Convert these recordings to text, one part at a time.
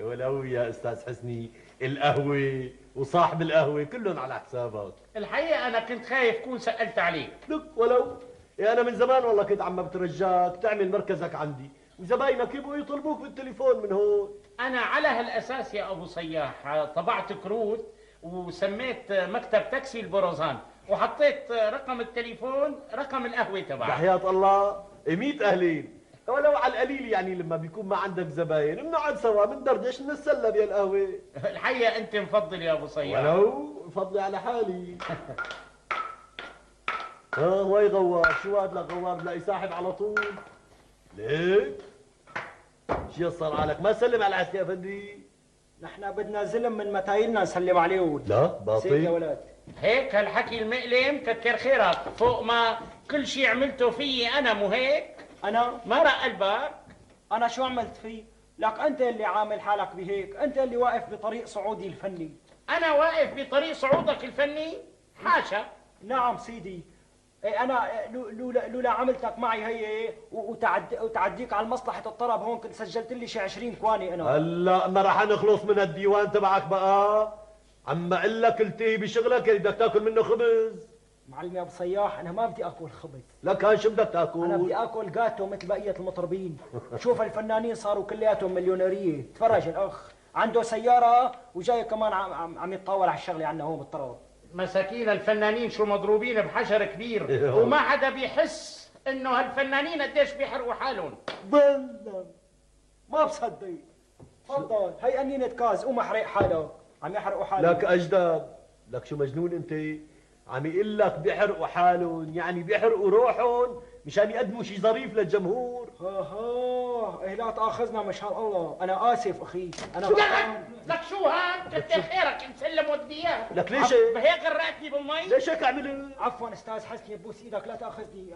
ولو يا استاذ حسني القهوه وصاحب القهوه كلهم على حسابك. الحقيقه انا كنت خايف كون سالت عليك. لك ولو انا من زمان والله كنت عم بترجاك تعمل مركزك عندي، وزباينك يبقوا يطلبوك بالتليفون من هون. انا على هالاساس يا ابو صياح طبعت كروت وسميت مكتب تاكسي البروزان وحطيت رقم التليفون رقم القهوه تبعك. بحياة الله 100 اهلين، ولو على القليل يعني لما بيكون ما عندك زباين بنقعد سوا بندردش بنتسلى يا القهوه. الحقيقه انت مفضل يا ابو صياح. ولو فضلي على حالي. وي غوار، شو هاد لك غوار بلاقي ساحب على طول؟ ليك؟ شو صار عليك؟ ما سلم على العسكري يا افندي؟ نحن بدنا زلم من متايلنا نسلم عليه ولد. لا باطل يا ولد. هيك هالحكي المقلم كتر خيرك، فوق ما كل شيء عملته فيي انا مو هيك؟ انا ما رق قلبك؟ انا شو عملت فيه؟ لك انت اللي عامل حالك بهيك، انت اللي واقف بطريق صعودي الفني. انا واقف بطريق صعودك الفني؟ حاشا. نعم سيدي، انا لولا عملتك معي هي وتعديك على مصلحه الطرب هون كنت سجلت لي شي 20 كواني انا. هلا ما رح نخلص من الديوان تبعك بقى. عم اقول لك التهي بشغلك اللي بدك تاكل منه خبز. معلم يا ابو صياح انا ما بدي اكل خبز. لك هاي شو بدك تاكل؟ انا بدي اكل جاتو مثل بقيه المطربين. شوف الفنانين صاروا كلياتهم مليونيريه، تفرج الاخ عنده سياره وجاي كمان عم يتطاول على الشغله عنا هون بالطرب. مساكين الفنانين شو مضروبين بحجر كبير وما حدا بيحس انه هالفنانين قديش بيحرقوا حالهم. بالله ما بصدق. تفضل هي قنينة كاز قوم احرق حالك. عم يحرقوا حالهم. لك اجداد، لك شو مجنون انت؟ عم يقول لك بيحرقوا حالهم، يعني بيحرقوا روحهم مشان يقدموا شيء ظريف للجمهور. ايه لا تاخذنا مشان الله، انا اسف اخي، انا لك شو هاد؟ كتر خيرك مسلم وديات. لك ليش هيك غرقتني بالمي؟ ليش هيك عمل؟ عفوا استاذ حسني ببوس ايدك لا تاخذني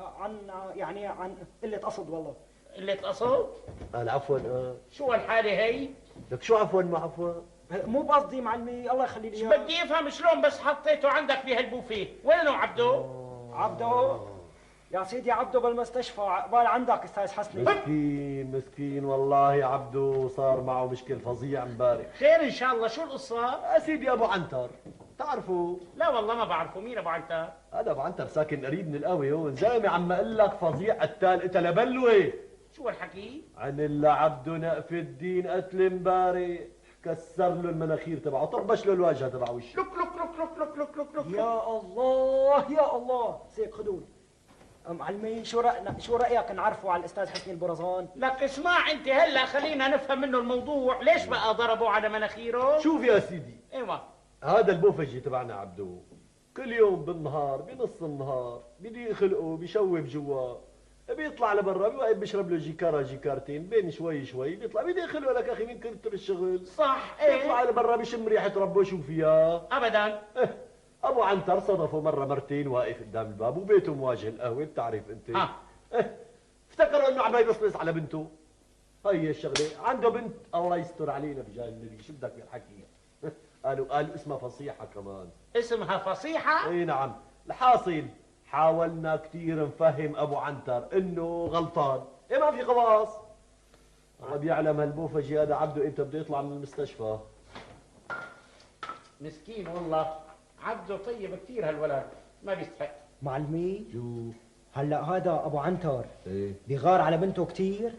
عن قله قصد والله. قلة قصد؟ قال عفوا شو هالحالة هي؟ لك شو عفوا ما عفوا؟ مو بقصدي معلمي الله يخلي لي اياه. بدي افهم شلون بس حطيته عندك بهالبوفيه، وينه عبده؟ عبده؟ يا سيدي عبده بالمستشفى عقبال عندك استاذ حسني. مسكين مسكين والله عبده صار معه مشكل فظيع امبارح. خير ان شاء الله، شو القصة؟ يا سيدي ابو عنتر بتعرفه؟ لا والله ما بعرفه، مين ابو عنتر؟ هذا ابو عنتر ساكن قريب من القهوه هون، زلمه عم اقول لك فظيع قتال قتل بلوه. شو هالحكي؟ عن الله عبده نقف الدين قتل امبارح، كسر له المناخير تبعه، طبش له الواجهه تبع وشه. لك لك لك لك لك لك لك لك يا الله يا الله، سيك خدود. معلمي شو رايك نعرفه على الاستاذ حسني البرزان؟ لك اسمع انت هلا خلينا نفهم منه الموضوع، ليش بقى ضربوا على مناخيره؟ شوف يا سيدي، ايوه هذا البوفجي تبعنا عبده كل يوم بالنهار بنص النهار بده يخلقه بشوب جوا، بيطلع لبرا بيوقف بيشرب له جيكاره جيكارتين بين شوي شوي بيطلع بده يخلقه. لك اخي من كثر الشغل صح بيطلع لبرا بيشم ريحه ربه شو فيها ابدا. ابو عنتر صدفه مره مرتين واقف قدام الباب وبيته مواجه القهوه، بتعرف انت. افتكروا انه عم يبصبص على بنته. هي الشغله عنده بنت الله يستر علينا بجاه النبي، شو بدك بالحكي؟ قالوا اسمها فصيحه كمان. اسمها فصيحه؟ اي نعم. الحاصل حاولنا كثير نفهم ابو عنتر انه غلطان، ما في خلاص. الله بيعلم هالبوفجي هذا عبده امتى بده يطلع من المستشفى. مسكين والله، عبده طيب كثير هالولد، ما بيستحق. معلمي شو هلا هذا ابو عنتر ايه بيغار على بنته كثير.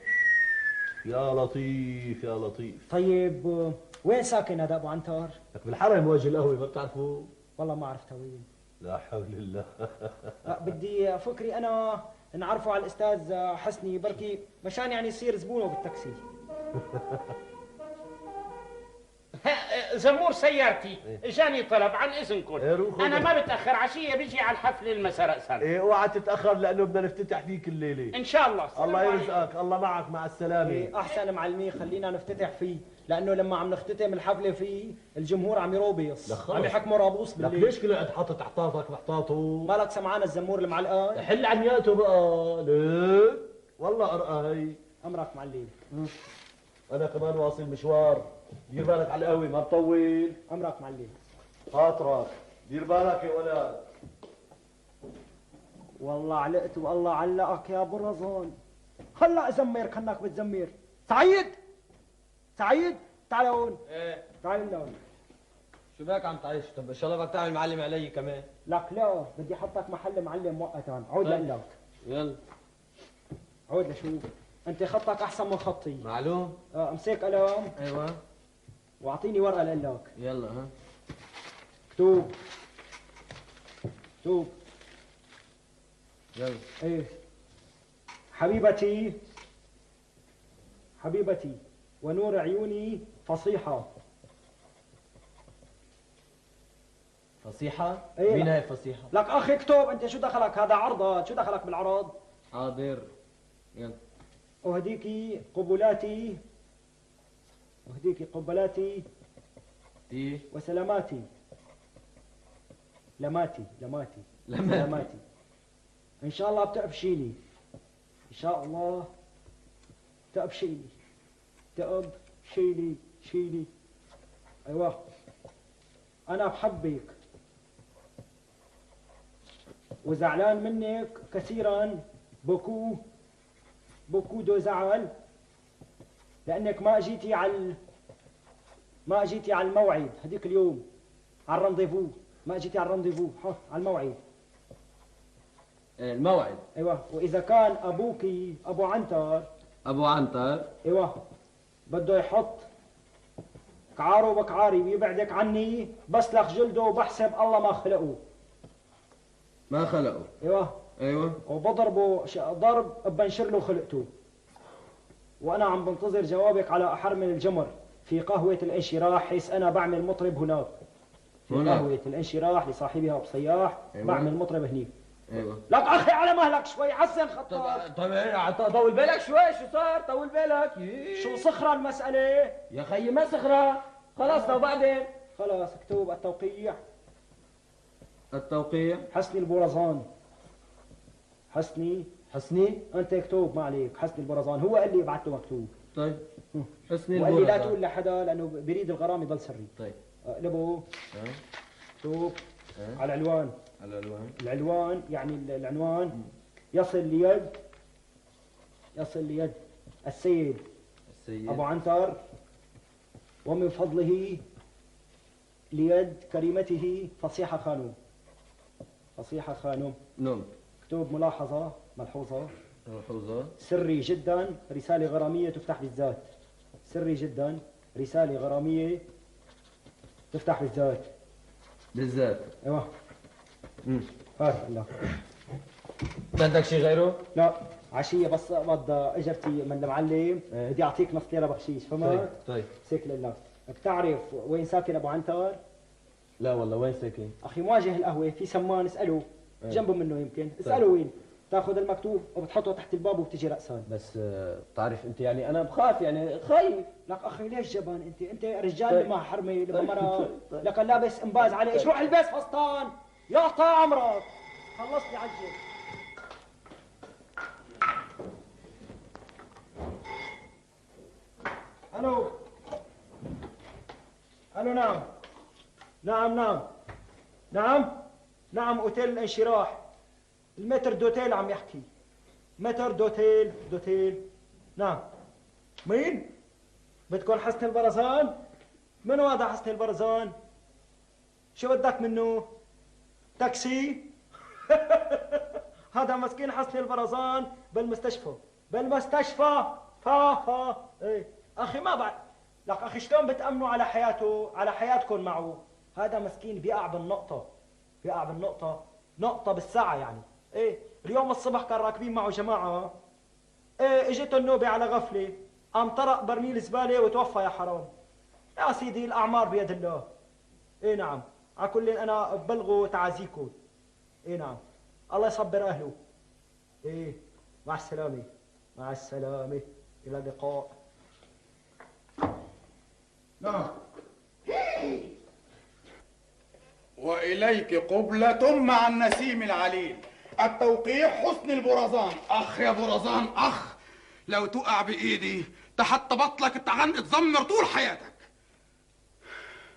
يا لطيف يا لطيف. طيب وين ساكن هذا ابو عنتر؟ لك بالحرم واجه القهوه، ما بتعرفه؟ والله ما عرفت وين. لا حول الله. بدي فكري انا نعرفه على الاستاذ حسني بركي مشان يعني يصير زبونه بالتاكسي. زمور سيارتي اجاني طلب عن اذنكم. انا ما بتاخر، عشيه بيجي على الحفل المساء راسا. ايه اوعى تتاخر لانه بدنا نفتتح فيك الليله ان شاء الله. الله يرزقك، الله معك، مع السلامه. إيه احسن معلمي خلينا نفتتح فيه، لانه لما عم نختتم الحفله فيه الجمهور عم يروبيص، عم يحكموا رابوس بالليل. لك ليش كل وقت حاطط احطاطك محطاطه؟ مالك سمعان الزمور المعلقه؟ حل عنياته بقى. ليك والله قرقه هي. امرك معلم. انا كمان واصل مشوار، دير بالك على القهوه ما بطول. امرك معلم. خاطرك دير بالك يا ولد. والله علقت والله علقك يا برزان. هلا زمر كانك بتزمر. سعيد سعيد تعال هون. ايه تعال لهون. شو بك عم تعيش؟ طب ان شاء الله بدك تعمل معلم علي كمان. لك لا، بدي احطك محل معلم مؤقتا. عود لك. يلا عود لشوف. انت خطك احسن من خطي. معلوم. امسك قلم. ايوه. واعطيني ورقه لك. يلا ها. اكتب. اكتب. يلا. ايه. حبيبتي، حبيبتي ونور عيوني فصيحة. فصيحة؟ إيه. مين هاي فصيحة؟ لك أخي اكتب. أنت شو دخلك؟ هذا عرض، شو دخلك بالعرض؟ حاضر. يلا. أهديكي قبلاتي، أهديكي قبلاتي تي وسلاماتي. لماتي. سلاماتي. إن شاء الله بتقبشيني. إن شاء الله تقبشيني. شيلي. أيوة. أنا بحبك وزعلان منك كثيرا. بوكو دو زعل، لأنك ما أجيتي على الموعد هديك اليوم، على الرنديفو. ما أجيتي على الرنديفو، على الموعد. الموعد. أيوة. وإذا كان أبوكي أبو عنتر، أيوة، بده يحط كعاره بكعاري ويبعدك عني، بسلخ جلده وبحسب الله ما خلقه. ما خلقه. ايوه. وبضربه ضرب بنشر له خلقته. وانا عم بنتظر جوابك على احر من الجمر في قهوة الانشراح، حيث انا بعمل مطرب هناك. في قهوة الانشراح لصاحبها ابو صياح. أيوة. بعمل مطرب هنيك. ايوه. لك اخي على مهلك شوي، حسن خطك. طول بالك شوي. شو صار؟ طول بالك. شو صخرة المسألة؟ يا خيي ما صخرة. خلاص لو بعدين. خلاص اكتب التوقيع. حسني البرزان. حسني انت اكتب، ما عليك. حسني البرزان هو قال لي بعته مكتوب. طيب. حسني البرزان وقال لي لا تقول لحدا لانه بريد الغرام يضل سري. طيب. اقلبه. اكتب على العنوان يعني العنوان. يصل ليد السيد ابو عنتر، ومن فضله ليد كريمته فصيحة خانم. نعم. اكتب ملحوظة. سري جدا، رسالة غرامية تفتح بالذات. سري جدا، رسالة غرامية تفتح بالذات. ايوه. هات الله. بدك شي غيره؟ لا، عشية بس اقبض اجرتي من المعلم. بدي اعطيك نص ليرة بخشيش، فهمت؟ طيب. سيك لله. بتعرف وين ساكن ابو عنتر؟ لا والله. وين ساكن؟ اخي مواجه القهوة في سمان، اسأله. جنبه منه يمكن. اسأله وين. تاخذ المكتوب وبتحطه تحت الباب وبتجي رأسا. بس بتعرف انت يعني انا بخاف، يعني خايف. لك اخي ليش جبان انت رجال لما حرمي لما مرة. لك لابس انباز عليه. ايش روح البس فستان يا قطع عمرك. خلصت لي عجل. الو. نعم اوتيل الانشراح. المتر دوتيل عم يحكي. متر دوتيل. نعم. مين؟ بدكم حسن البرزان؟ من هذا حسن البرزان؟ شو بدك منه؟ تاكسي؟ هذا مسكين حسن البرزان بالمستشفى. فا ايه اخي ما بعد. لك اخي شلون بتأمنوا على حياته، على حياتكم معه؟ هذا مسكين بيقع بالنقطة. نقطة بالساعة يعني. ايه اليوم الصبح كان راكبين معه جماعة. ايه اجته النوبة على غفلة، قام طرق برميل زبالة وتوفى. يا حرام يا سيدي، الأعمار بيد الله. ايه نعم. على كل انا ببلغوا تعازيكم. ايه نعم. الله يصبر اهله. ايه مع السلامة. الى اللقاء. نعم. وإليك قبلة مع النسيم العليل. التوقيع حسن البرزان. أخ يا برزان، أخ لو تقع بإيدي تحت بطلك تزمر طول حياتك.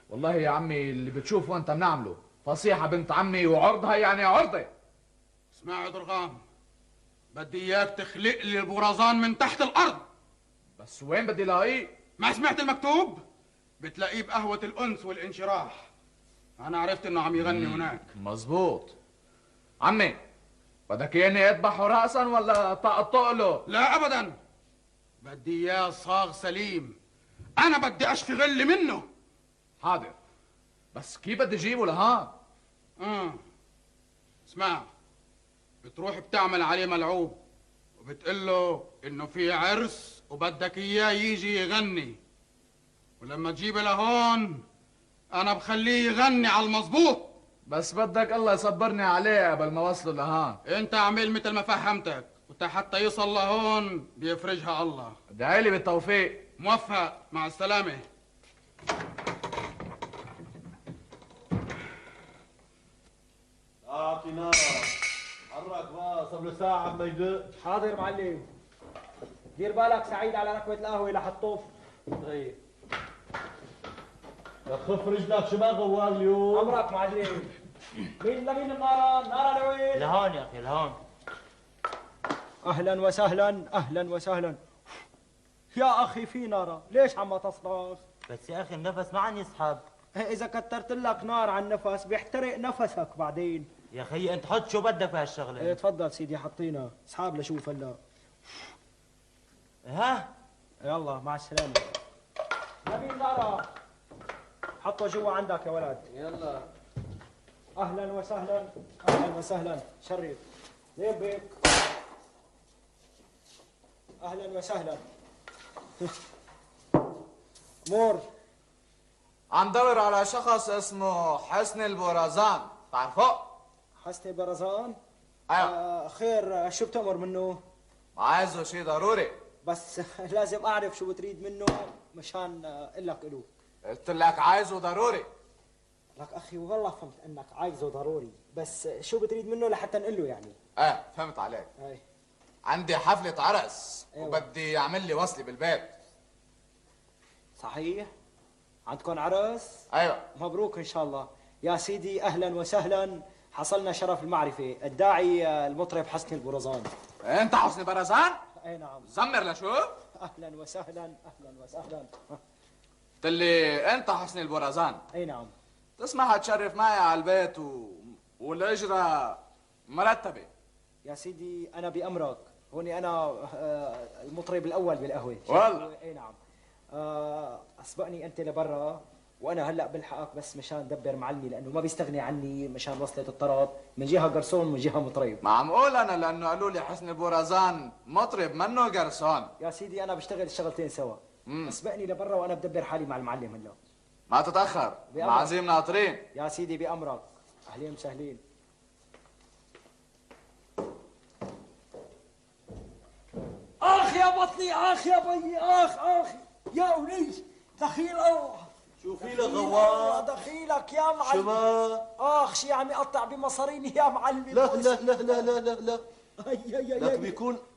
والله يا عمي اللي بتشوفه أنت بنعمله. فصيحة بنت عمي وعرضها يعني عرضة. اسمع يا درغام، بدي إياك تخلق لي البرزان من تحت الأرض. بس وين بدي لاقيه؟ ما سمعت المكتوب؟ بتلاقيه بقهوة الأنس والانشراح. أنا عرفت إنه عم يغني هناك. مظبوط. عمي بدك اياني اذبحه راسا ولا تقطع له؟ لا أبدا، بدي إياه صاغ سليم. أنا بدي أشفي غل منه. حاضر، بس كيف بدي اجيبه لهان؟ اسمع، بتروح بتعمل عليه ملعوب وبتقول له إنه في عرس وبدك إياه يجي يغني، ولما تجيبه لهون أنا بخليه يغني على المظبوط. بس بدك الله يصبرني عليه قبل ما وصله لهان. انت اعمل مثل ما فهمتك، وحتى يوصل لهون بيفرجها الله. ادعي لي بالتوفيق. موفق، مع السلامة. اعطي نارا، حرك بقى، صار له ساعة عم يدق. حاضر معلم. دير بالك سعيد على ركبة القهوة لحطوف. طيب خف رجلك، شو ما غوار اليوم؟ أمرك معلم. مين لمين النارة؟ نارة لوين؟ لهون يا اخي لهون. أهلا وسهلا أهلا وسهلا. يا أخي في نارة، ليش عم تصرخ؟ بس يا اخي النفس ما عم يسحب. إذا كترت لك نار على النفس بيحترق نفسك بعدين. يا خيي انت حط شو بدك بهالشغله. إيه تفضل سيدي، حطينا اسحاب لشوف هلا. ها يلا مع السلامة. نبيل نارة حطه جوا عندك يا ولد. يلا. أهلا وسهلا أهلا وسهلا. شرف ليه بيك؟ أهلا وسهلا. مور عم دور على شخص اسمه حسن البرزان، تعرفه؟ حسني برزان؟ ايوه. خير، شو بتأمر منه؟ عايزه شيء ضروري. بس لازم أعرف شو بتريد منه مشان أقول لك إله. قلت لك عايزه ضروري. لك أخي والله فهمت أنك عايزه ضروري، بس شو بتريد منه لحتى نقول له يعني؟ فهمت عليك. أي. عندي حفلة عرس. أيوة. وبدي يعمل لي وصلي بالبيت. صحيح؟ عندكم عرس؟ ايوه. مبروك إن شاء الله. يا سيدي أهلا وسهلا، حصلنا شرف المعرفة. الداعي المطرب حسني البرزان. انت حسني برزان؟ أي نعم. زمر لشوف. أهلا وسهلا أهلا وسهلا. قلت لي انت حسني البرزان. أي نعم. تسمح تشرف معي على البيت والاجره مرتبه. يا سيدي أنا بأمرك، هوني أنا المطرب الأول بالقهوة. والله. أي نعم. أسبقني أنت لبرا، وأنا هلأ بلحقك بس مشان دبر معلمي، لأنه ما بيستغني عني مشان وصلة الطرب، من جهة قرصون ومن جهة مطرب. ما عم اقول انا لانه قالوا لي حسني البرزان مطرب منه قرصان. يا سيدي أنا بشتغل الشغلتين سوا. أسبقني لبرا وأنا بدبر حالي مع المعلم هلأ. ما تتاخر، معازيم ناطرين. يا سيدي بأمرك. أهلين وسهلين. آخ يا بطني، آخ يا بيي، آخ يا ولي دخيل الله. شو في لك غوار؟ دخيلك يا معلم. شو ما؟ آخ شي عم يقطع بمصاريني يا معلمي. لا لا لا لا لا لا لا. هي لك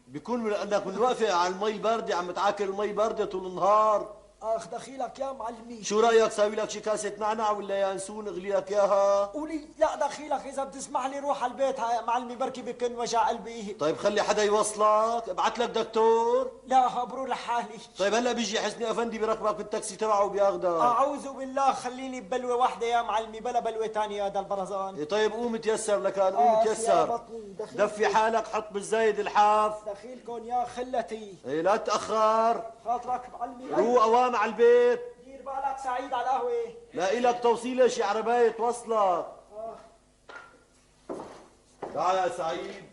بيكون من انك من واقفة على المي الباردة عم تعاكل المي باردة طول النهار. آخ دخيلك يا معلمي. شو رأيك ساوي لك شي كاسة نعنع ولا ينسون اغلي لك اياها؟ قولي لا دخيلك، إذا بتسمح لي روح على البيت يا معلمي، بركي بكن وجع قلبي. طيب خلي حدا يوصلك، ابعت لك دكتور. لا بروح لحالي. طيب هلا بيجي حسني افندي بركبك بالتاكسي تبعه وبياخدك. أعوذ بالله، خليني ببلوة واحدة يا معلمي، بلا بلوة ثانية هذا البرزان. إيه طيب قوم تيسر لكان، قوم تيسر. دفي حالك، حط بالزايد الحاف. دخيلكم يا خلتي. ايه لا تأخر. خاطرك معلمي. روح اوام على البيت. دير بالك سعيد على القهوة. لا إلك توصيلة شي عرباية توصلك. تعال يا سعيد،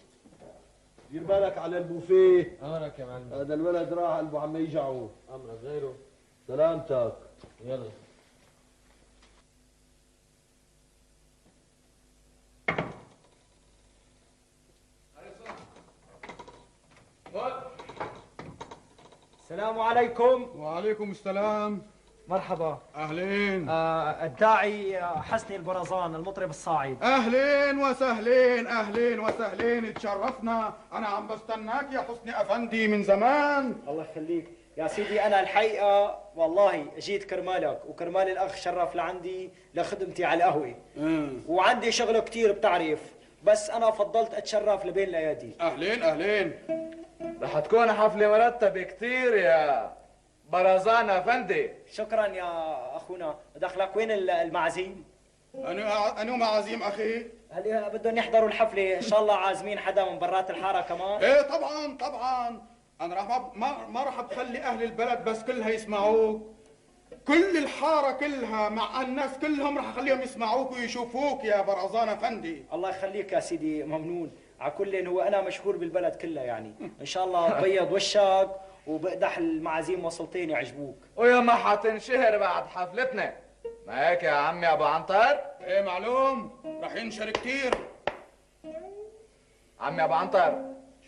دير بالك على البوفيه. امرك يا معلم. هذا الولد راح قلبه عم يجعه. امرك غيره. سلامتك. يلا. السلام عليكم. وعليكم السلام. مرحبا. أهلين. الداعي حسني البرزان المطرب الصاعد. أهلين وسهلين أهلين وسهلين، تشرفنا. أنا عم بستناك يا حسني أفندي من زمان. الله يخليك يا سيدي. أنا الحقيقة والله جيت كرمالك وكرمال الأخ شرف لعندي لخدمتي على القهوة. وعندي شغله كتير بتعرف، بس أنا فضلت أتشرف لبين الأيادي. أهلين أهلين. رح تكون حفلة مرتبة كتير يا برزان افندي. شكرا يا اخونا. دخلك وين المعازيم؟ أنا معازيم أخي. هل بدهم يحضروا الحفلة؟ إن شاء الله عازمين حدا من برات الحارة كمان؟ إيه طبعا طبعا. أنا راح ما راح بخلي أهل البلد بس كلها يسمعوك. كل الحارة كلها مع الناس كلهم راح أخليهم يسمعوك ويشوفوك يا برزان أفندي. الله يخليك يا سيدي، ممنون. على كل هو أنا مشهور بالبلد كلها يعني. إن شاء الله بيض وشك وبقدح المعازيم وصلتين يعجبوك. ويا ما حتنشهر بعد حفلتنا. ما هيك يا عمي ابو عنتر؟ ايه معلوم، رح ينشر كتير. عمي ابو عنتر،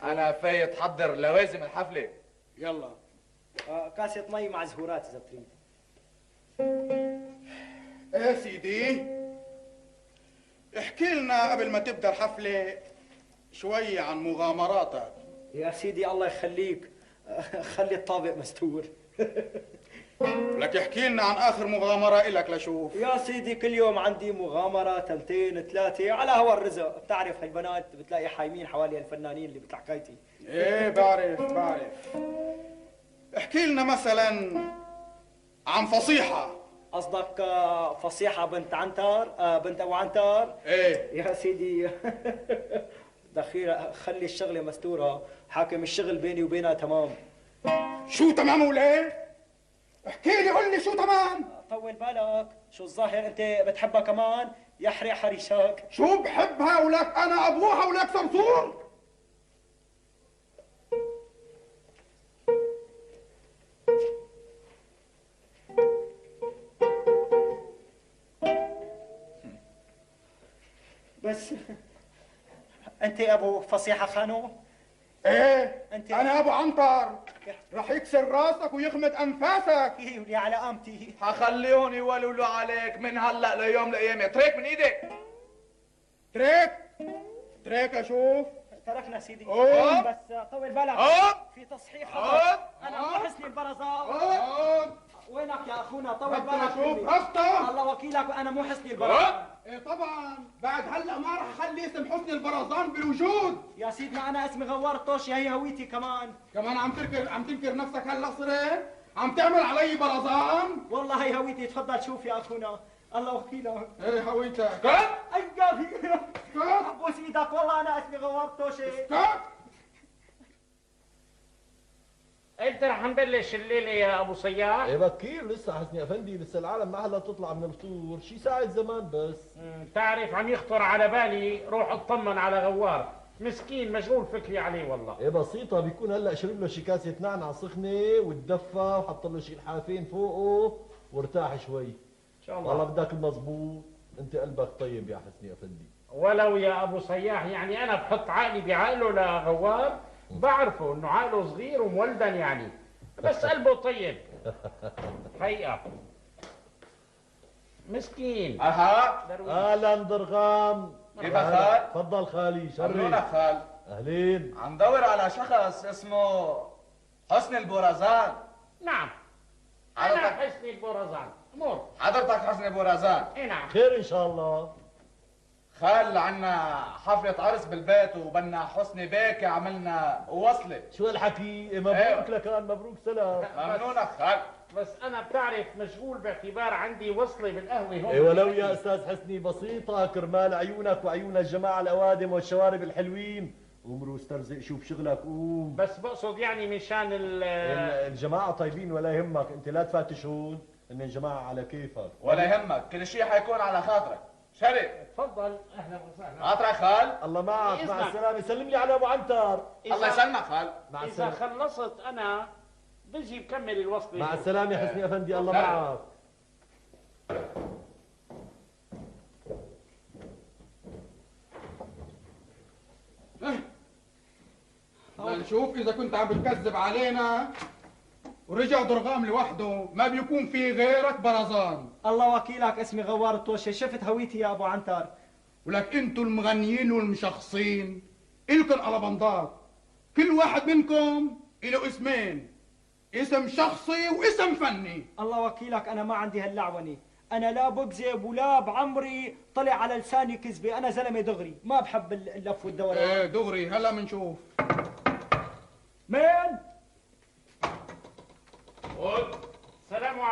انا فايت حضر لوازم الحفله. يلا. كاسة مي مع زهورات اذا بتريد. ايه سيدي، احكي لنا قبل ما تبدا الحفله شوي عن مغامراتك. يا سيدي الله يخليك، خلي الطابق مستور. لك احكي لنا عن اخر مغامره الك لشوف. يا سيدي كل يوم عندي مغامره 2 3 على هوا الرزق. بتعرف هالبنات بتلاقي حايمين حوالي الفنانين اللي مثل حكايتي. ايه بعرف. احكي لنا مثلا عن فصيحه. قصدك فصيحه بنت عنتر؟ بنت ابو عنتر؟ ايه يا سيدي. دخيل خلي الشغله مستوره، حاكم الشغل بيني وبينها تمام. شو تمام وليه؟ احكي لي قول لي شو تمام؟ طول بالك، شو الظاهر انت بتحبها كمان؟ يحرق حريشك. شو بحبها ولك انا ابوها ولك صرصور؟ بس انت ابو فصيحه خانو؟ ايه انت انا ابو عنتر، رح يكسر راسك ويخمد انفاسك. يولي على قامتي. حخليهم يولولوا عليك من هلا ليوم الايام. اترك من ايدك. تريك اشوف. تركنا سيدي. قوم. بس طول بالك. قوم. في تصحيح قوم. خبر. انا مو حسني البرزان. وينك يا اخونا؟ طول بالك. شوف رفضه. الله وكيلك، انا مو حسني البرزان. ايه طبعا، بعد هلا ما رح اخلي اسم حسني البرزان بالوجود. يا سيدي ما انا اسمي غوار الطوشي، هي هويتي كمان. كمان عم تنكر نفسك هلا صرت؟ عم تعمل علي برزان؟ والله هي هويتي. تفضل شوف يا اخونا. الله وكيلك. ايه هويتك. اي قافي. ابوس ايدك، والله انا اسمي غوار الطوشي. انت رح نبلش الليله يا ابو صياح؟ ايه بكير لسه حسني افندي، لسه العالم ما هلا تطلع من الفطور، شي ساعة زمان بس. تعرف عم يخطر على بالي روح اطمن على غوار، مسكين مشغول فكري عليه والله. ايه بسيطة، بيكون هلا شرب له شي كاسة نعنع سخنة وتدفى وحط له شي لحافين فوقه وارتاح شوي. ان شاء الله. والله بدك المضبوط، انت قلبك طيب يا حسني افندي. ولو يا ابو صياح يعني انا بحط عقلي بعقله لغوار، بعرفه انه عقله صغير ومولدن يعني، بس قلبه طيب حقيقة. مسكين. اها. اهلا درغام. كيفك خال؟ تفضل خالي. شرفنا شرف. خال. اهلين. عم دور على شخص اسمه حسني البرزان. نعم انا حسني البرزان. امور حضرتك حسني البرزان؟ اي نعم. خير ان شاء الله. خال عنا حفلة عرس بالبيت وبنا حسني بيك عملنا وصلة. شو هالحكي؟ مبروك. أيوة. لكان مبروك سلام. ممنونك خال. بس انا بتعرف مشغول باعتبار عندي وصلة بالقهوة هون. اي ولو يا استاذ حسني بسيطة، كرمال عيونك وعيون الجماعة الاوادم والشوارب الحلوين. قوم استرزق شوف شغلك قوم. بس بقصد يعني مشان الجماعة طيبين ولا يهمك، انت لا تفاتش هون، ان الجماعة على كيفك. ولا يهمك، كل شيء حيكون على خاطرك. شرف. تفضل اهلا وسهلا. خاطرك خال. الله معك. مع بإذنك. السلامة. سلم لي على ابو عنتر. الله يسلمك خال. مع اذا السلامة. خلصت انا بجي بكمل الوصلة. مع السلامة يا حسني افندي. الله سلام. معك. لنشوف اذا كنت عم بتكذب علينا ورجع درغام لوحده ما بيكون في غيرك برزان. الله وكيلك، اسمي غوار الطوشي. شفت هويتي يا ابو عنتر. ولك انتوا المغنيين والمشخصين الكن على بندات، كل واحد منكم له اسمين، اسم شخصي واسم فني. الله وكيلك، انا ما عندي هاللعونة. انا لا بكذب ولا بعمري طلع على لساني كذبة. انا زلمة دغري، ما بحب اللف والدوران. ايه دغري. هلا منشوف. مين؟ خد.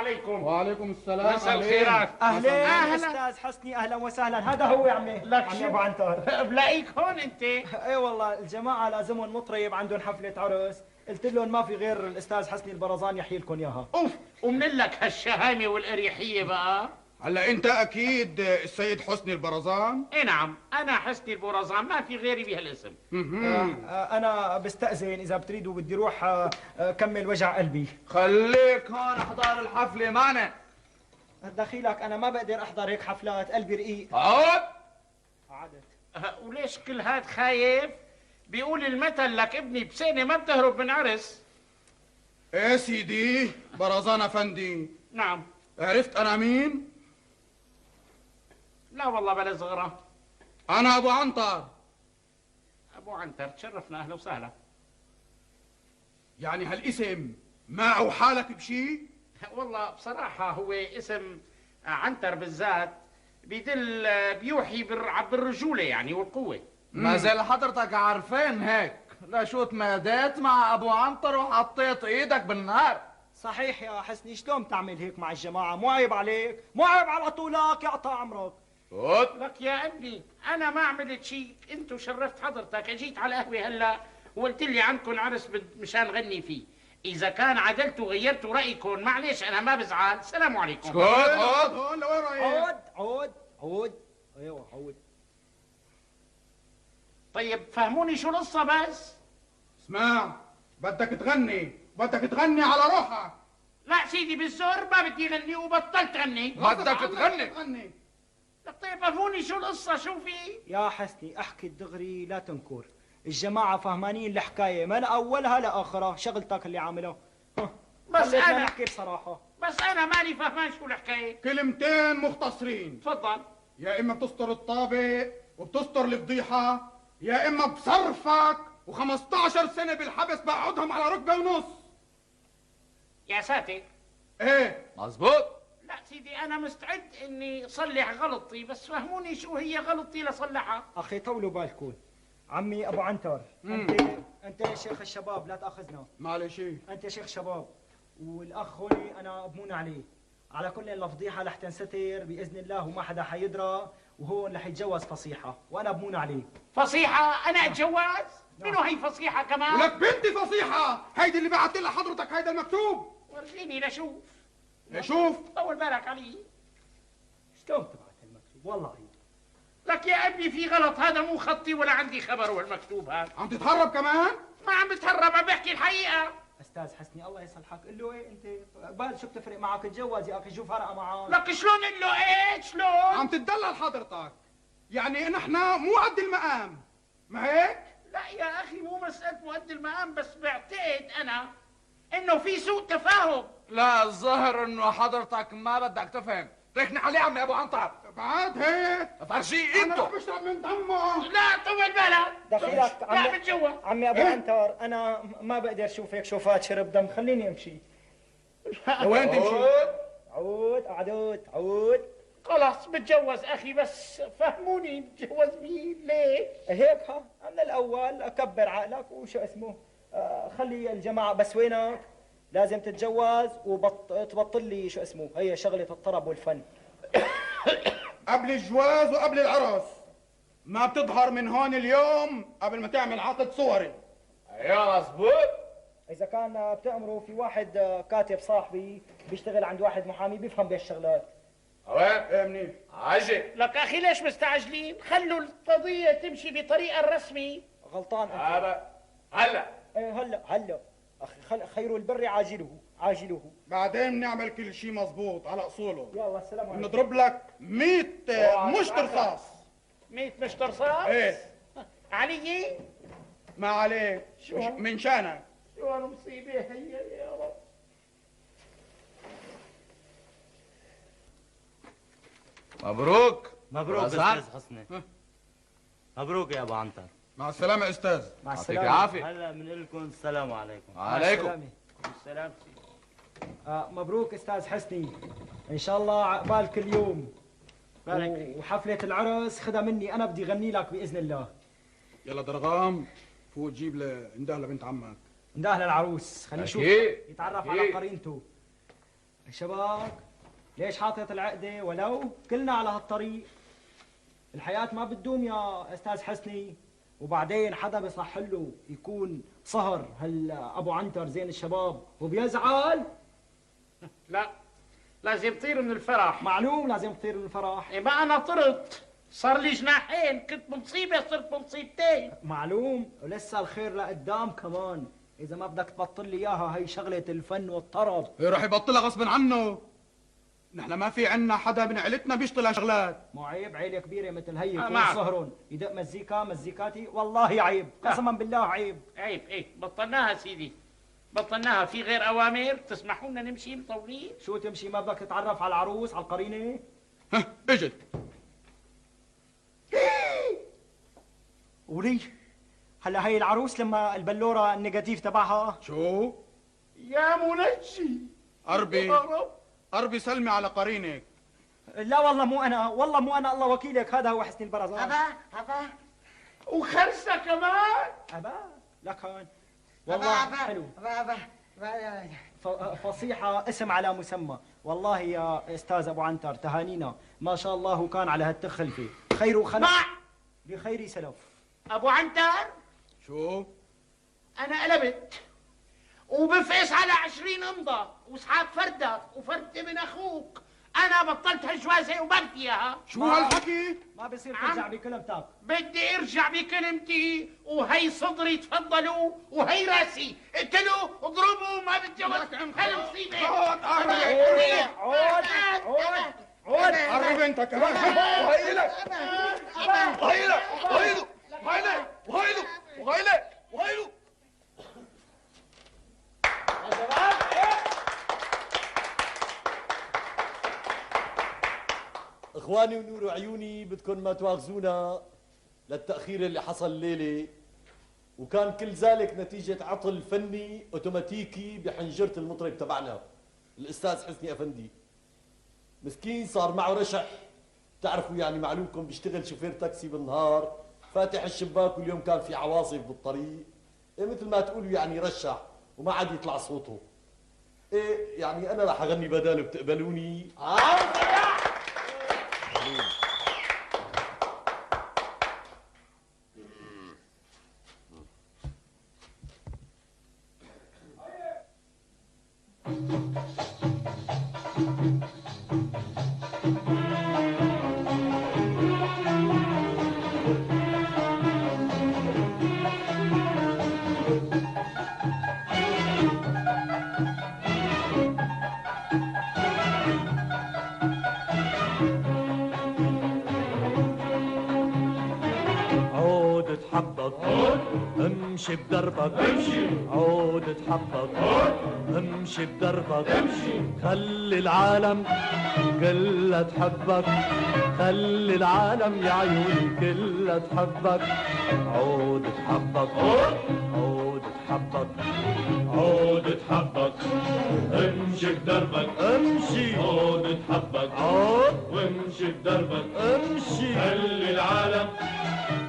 عليكم. وعليكم السلام. مساء الخيرات. اهلا استاذ حسني، اهلا وسهلا. هذا هو يا عمي. لك عمي شو ابو عنتر. بلاقيك هون انت. اي والله الجماعه لازمهم مطرب عندهم حفله عرس، قلت لهم ما في غير الاستاذ حسني البرزان يحيي لكم اياها. اوف، ومن لك هالشهامه والاريحيه بقى. هلا انت اكيد السيد حسني البرزان؟ اي نعم، انا حسني البرزان، ما في غيري بهالاسم. انا بستأذن اذا بتريدوا، بدي روح كمل وجع قلبي. خليك هون احضر الحفلة معنا. دخيلك انا ما بقدر احضر هيك حفلات، قلبي رقيق. اقعد. قعدت. وليش كل هاد خايف؟ بيقول المثل لك ابني بسنة ما بتهرب من عرس. ايه سيدي برزان افندي، نعم. عرفت انا مين؟ لا والله بلا صغرة. انا ابو عنتر. ابو عنتر، تشرفنا، اهلا وسهلا. يعني هالاسم معه حالك بشي؟ والله بصراحة هو اسم عنتر بالذات بيدل بيوحي بالرجولة يعني والقوة. ما زال حضرتك عارفين هيك، لا شو تماديت مع ابو عنتر وحطيت ايدك بالنار. صحيح يا حسني، شلون تعمل هيك مع الجماعه؟ مو عيب عليك؟ مو عيب على طولك يقطع عمرك. لك يا ابني انا ما عملت شيء، انتو شرفت حضرتك، اجيت على قهوة هلا وقلت لي عندكم عرس مشان غني فيه. اذا كان عدلتوا وغيرتوا رايكم معلش انا ما بزعل. السلام عليكم. عود هون لوين رايح؟ عود ايوه عود. طيب فهموني شو القصة بس. اسمع، بدك تغني على روحك. لا سيدي بالزور ما بدي غني وبطلت غني. بدك تغني. لك طيب فهموني شو القصة، شو في؟ يا حسني احكي الدغري لا تنكر، الجماعه فهمانين الحكايه من اولها لاخرها، شغلتك اللي عاملها. بس انا نحكي بصراحه. بس انا ماني فهمان شو الحكايه. كلمتين مختصرين. تفضل. يا اما بتستر الطابق وبتستر الفضيحه، يا اما بصرفك و15 سنه بالحبس بقعدهم على ركبه ونص. يا ساتر. ايه مزبوط. لا سيدي انا مستعد اني اصلح غلطي، بس فهموني شو هي غلطي لصلحها. اخي طولوا بالكم. عمي ابو عنتر، انت شيخ الشباب لا تاخذنا. معلش. انت شيخ شباب والاخ هوني انا ابنون عليه. على كل الفضيحه رح تنستر باذن الله وما حدا حيدرى، وهون رح يتجوز فصيحه وانا ابنون عليه. فصيحه؟ انا اتجوز؟ منو هي فصيحه كمان؟ ولك بنتي فصيحه، هيدي اللي بعثت لها حضرتك هيدا المكتوب. ورجيني لشوف. شوف. طول بالك علي. شلون تبعت المكتوب؟ والله هي. لك يا ابني في غلط، هذا مو خطي ولا عندي خبر والمكتوب هذا. عم تتهرب كمان؟ ما عم بتهرب، عم بحكي الحقيقه. استاذ حسني الله يصلحك، قل له ايه انت قبال شو بتفرق معك؟ تجوز يا اخي، شو فرقه معك؟ لك شلون قل له ايه؟ شلون؟ عم تتدلل حضرتك، يعني نحن مو قد المقام، ما هيك؟ لا يا اخي مو مساله مؤدي المقام، بس بعتقد انا انه في سوء تفاهم. لا الظاهر انه حضرتك ما بدك تفهم. ركني عليه عمي ابو عنتر. بعد هيك فرشي انا انتو. رح بشرب من دمه. لا طول بالك. دخيلك لا بتجوز. عمي ابو عنتر، انا ما بقدر اشوف هيك شوفات شرب دم، خليني امشي. لوين تمشي؟ عود. خلاص بتجوز اخي، بس فهموني بتجوز مين ليش؟ هيك من الاول اكبر عقلك وشو اسمه، خلي الجماعه بس وينك؟ لازم تتجوز وتبطل لي شو اسمه، هي شغله الطرب والفن. قبل الجواز وقبل العرس ما بتظهر من هون اليوم قبل ما تعمل عقد صوري. ايوه مزبوط. اذا كان بتأمروا في واحد كاتب صاحبي بيشتغل عند واحد محامي بيفهم بهالشغلات. وين؟ ايه منيح. عجل. لك اخي ليش مستعجلين؟ خلوا القضيه تمشي بطريقه الرسمي. غلطان انت. هذا هلا. ايه هلا اخي، خير البر عاجله. بعدين بنعمل كل شيء مزبوط على اصوله. يلا السلام عليكم. بنضرب لك 100 مشط رصاص. 100 مشط رصاص؟ ايه علي؟ ما عليك، من شانك. شو هالمصيبه هي يا رب. مبروك. مبروك رزان. استاذ حسني. مبروك يا ابو عنتر. مع السلامة استاذ. مع يعطيك السلامه. العافية. هلا بنقول لكم السلام عليكم. عليكم. السلام. مبروك استاذ حسني، ان شاء الله عقبال كل يوم. بارك. وحفله العرس خدها مني، انا بدي غني لك باذن الله. يلا درغام، فوت جيب انده لبنت عمك. انده للعروس، خليه يشوف أكيد. يتعرف أكيد. على قرينته. شباب ليش حاطط العقدة ولو كلنا على هالطريق؟ الحياة ما بتدوم يا أستاذ حسني، وبعدين حدا بصح له يكون صهر أبو عنتر زين الشباب وبيزعل؟ لا لازم يطير من الفرح. معلوم لازم تطير من الفرح. إيه ما أنا طرت، صار لي جناحين، كنت بمصيبة صرت بمصيبتين. معلوم، ولسه الخير لقدام كمان، إذا ما بدك تبطل لي إياها هي شغلة الفن والطرب. إيه راح يبطلها غصب عنه؟ نحن ما في عنا حدا من عيلتنا بيشتغل هالشغلات. مو عيب عيلة كبيرة مثل هي يكون معك. صهرون يدق مزيكا مزيكاتي؟ والله عيب، قسما بالله عيب. عيب إيه، بطلناها سيدي، بطلناها. في غير أوامر تسمحوا لنا نمشي مطولين؟ شو تمشي ما بدك تتعرف على العروس على القرينة؟ اجت. ولي هلا هي العروس لما البلورة النيجاتيف تبعها شو؟ يا منجي قربي يا رب. قربي سلمي على قرينك. لا والله مو انا، والله مو انا، الله وكيلك، هذا هو حسني البرزان. أبا وخرسة كمان. أبا لكن والله حلو. فصيحة اسم على مسمى. والله يا استاذ ابو عنتر تهانينا، ما شاء الله وكان على هالتخلفة خير خلف بخير سلف. أبو عنتر شو؟ أنا قلبت وبفقس على 20 امضة وسحاب فردك وفرد من أخوك. أنا بطلت هالجوازة وما بدي إياها. شو هالحكي؟ ما بصير ترجع بكلمتك. بدي ارجع بكلمتي، وهي صدري تفضلوا وهي راسي، اقتلوا اضربوا، ما بتجوز هالمصيبة. عود قرب انت كمان. وهيلك وهيلك وهيلو وهيلك وهيلو وهيلك وهيلو. اخواني ونور عيوني، بدكم ما تواخذونا للتأخير اللي حصل الليلة، وكان كل ذلك نتيجة عطل فني اوتوماتيكي بحنجرة المطرب تبعنا الأستاذ حسني أفندي. مسكين صار معه رشح، بتعرفوا يعني معلومكم بيشتغل شوفير تاكسي بالنهار، فاتح الشباك واليوم كان في عواصف بالطريق، إيه مثل ما تقولوا يعني رشح وما عاد يطلع صوته. إيه يعني أنا راح أغني بداله، بتقبلوني؟ امشي بدربك امشي، عود تحبك امشي بدربك امشي، خلي العالم كلها تحبك، خلي العالم يا عيوني كلها تحبك، عود تحبك عود تحبك عود تحبك امشي بدربك امشي، عود تحبك عود وامشي بدربك امشي، خلي العالم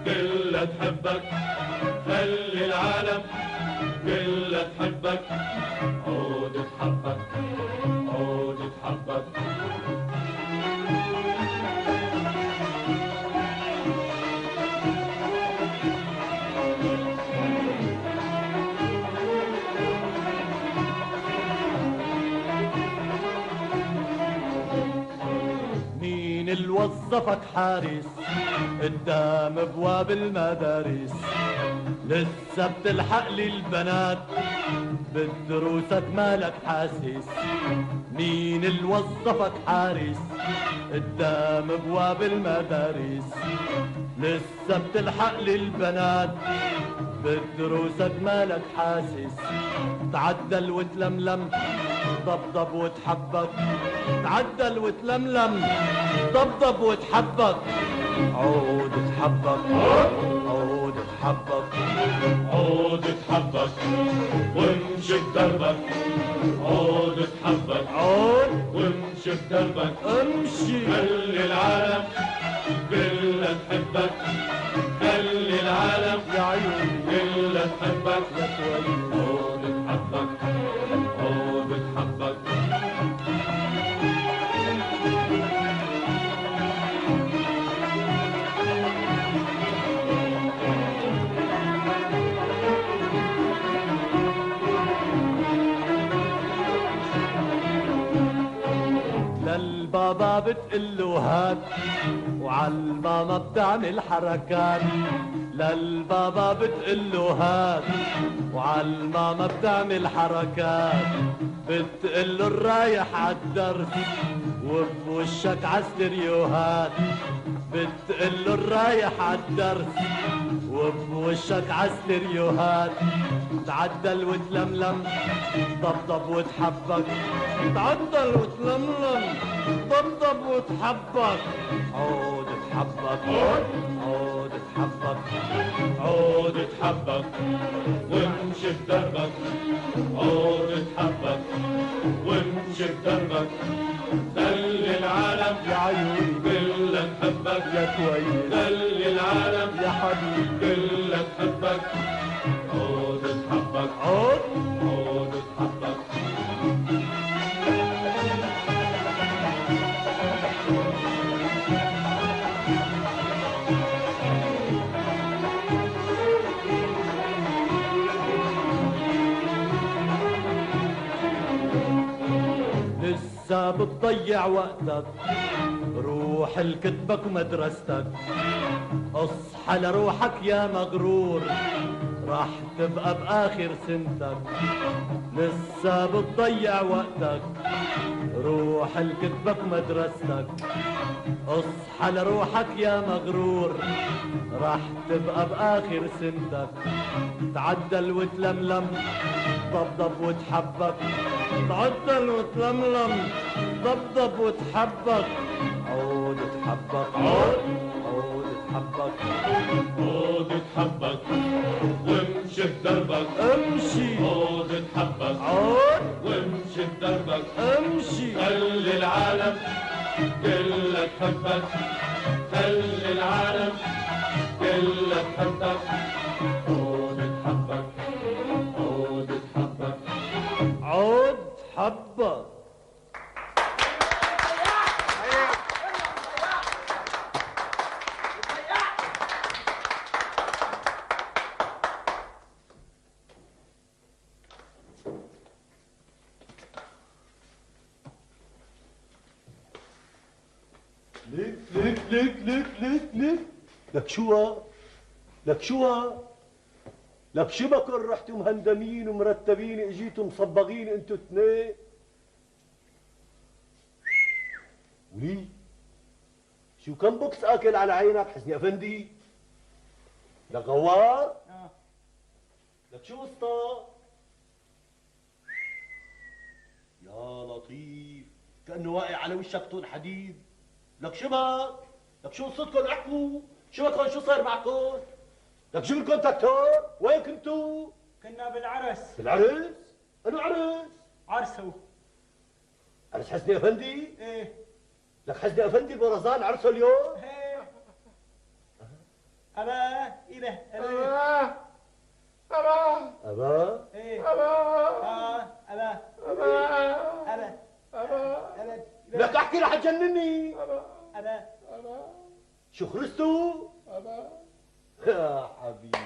كلها تحبك، خلي العالم كلها تحبك، عود تحبك عود تحبك. مين اللي وظفك حارس قدام ابواب المدارس، لسه بتلحق لي البنات بالدروسك مالك حاسس، مين اللي وظفك حارس قدام ابواب المدارس، لسه بتلحق لي البنات بالدروسك مالك حاسس، تعدل وتلملم ضبضب وتحبك، تعدل وتلملم ضبضب وتحبك، عود تحبك عود تحبك عود تحبك وامشي بدربك، عود تحبك عود وامشي بدربك امشي، خلي العالم كلها تحبك، خلي العالم يا عيوني كلها تحبك، يا كويس عود تحبك عود تحبك. للبابا بتقله هات وعالماما بتعمل حركات. للبابا بتقله هات وعالماما بتعمل حركات. بتقله الرايح عالدرس وبوشك عالستريوهات. بتقله الرايح عالدرس وبوشك عالستريوهات. تعدل وتلملم ضبضب وتحبك. تعدل وتلملم ضبضب وتحبك. عود تحبك عود تحبك عود تحبك وامشي بدربك. عود تحبك وامشي بدربك. خلي العالم يا عيوني كلها تحبك يا كويس. خلي العالم يا حبيبي كلها تحبك. عود تحبك عود عود تحبك. لسه بتضيع وقتك روح لكتبك ومدرستك. اصحى لروحك يا مغرور راح تبقى بآخر سنتك. لسه بتضيع وقتك روح لكتبك ومدرستك. اصحى لروحك يا مغرور راح تبقى بآخر سنتك. تعدل وتلملم ضبضب وتحبك. تعدل وتلملم ضبضب وتحبك. عود تحبك عود عود تحبك عود تحبك وامشي بدربك. امشي عود تحبك عود وامشي بدربك. امشي خلي العالم كلها تحبك. خلي العالم كلها تحبك. عود تحبك عود تحبك عود تحبك. لك شو لك شو لك شبكن رحتوا مهندمين ومرتبين اجيتوا مصبغين انتوا اثنين. ولي شو كم بوكس اكل على عينك حسني افندي؟ لك غوار؟ لك شو وسطى؟ يا لطيف كأنه واقع على وشك طول حديد. لك شبك؟ لك شو قصتكم احكوا؟ شبكن شو صار معكم؟ لك شو الكونتاكتور؟ وين كنتوا؟ كنا بالعرس. بالعرس؟ أنو عرس؟ عرسه. عرس حسني افندي؟ ايه. لك حسني افندي البرزان عرسه اليوم؟ ايه. أبا إله أبا أبا إيه أبا أبا أبا أبا لك احكي رح تجنني. أبا شو خرستوا؟ يا حبيبي